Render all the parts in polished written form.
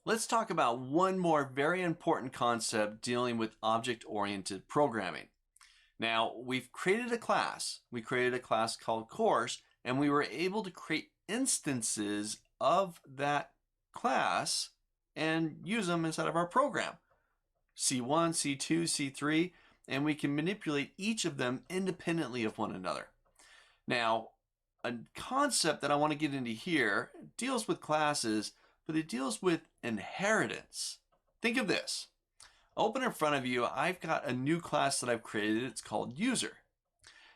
Let's talk about one more very important concept dealing with object-oriented programming. Now, we've created a class. We created a class called course, and we were able to create instances of that class and use them inside of our program. C1, C2, C3, and we can manipulate each of them independently of one another. Now, a concept that I want to get into here deals with classes, but it deals with inheritance. Think of this. Open in front of you, I've got a new class that I've created. It's called user.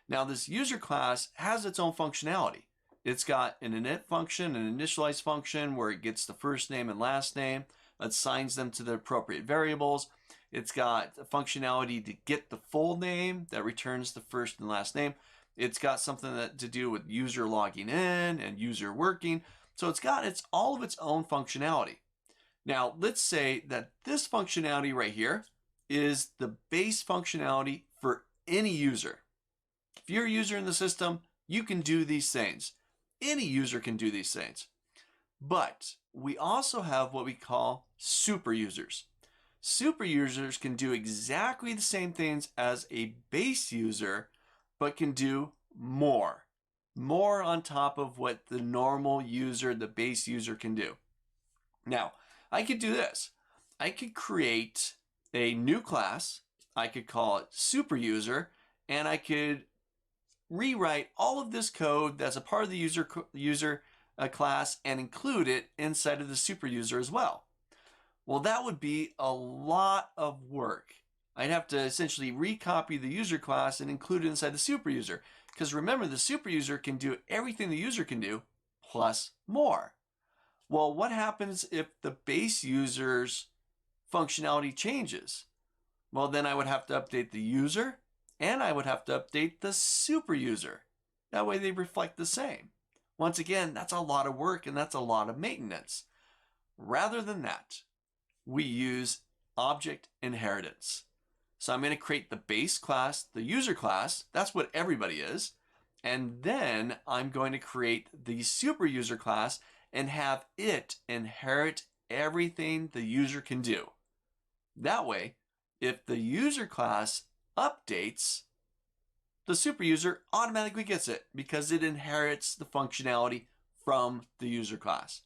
Now this user class has its own functionality. It's got an init function, an initialize function where it gets the first name and last name, assigns them to the appropriate variables. It's got a functionality to get the full name that returns the first and last name. It's got something to do with user logging in and user working. So it's got all of its own functionality. Now, let's say that this functionality right here is the base functionality for any user. If you're a user in the system, you can do these things. Any user can do these things. But we also have what we call super users. Super users can do exactly the same things as a base user, but can do more. More on top of what the normal user, the base user, can do. Now, I could do this. I could create a new class. I could call it super user, and I could rewrite all of this code that's a part of the user class and include it inside of the super user as well. Well, that would be a lot of work. I'd have to essentially recopy the user class and include it inside the super user. Because remember, the super user can do everything the user can do, plus more. Well, what happens if the base user's functionality changes? Well, then I would have to update the user, and I would have to update the super user. That way they reflect the same. Once again, that's a lot of work, and that's a lot of maintenance. Rather than that, we use object inheritance. So I'm going to create the base class, the user class. That's what everybody is. And then I'm going to create the super user class and have it inherit everything the user can do. That way, if the user class updates, the super user automatically gets it because it inherits the functionality from the user class.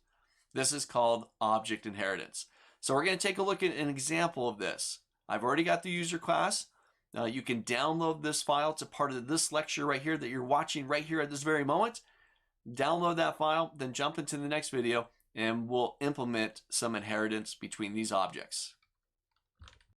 This is called object inheritance. So we're going to take a look at an example of this. I've already got the user class. You can download this file. It's a part of this lecture right here that you're watching right here at this very moment. Download that file, then jump into the next video, and we'll implement some inheritance between these objects.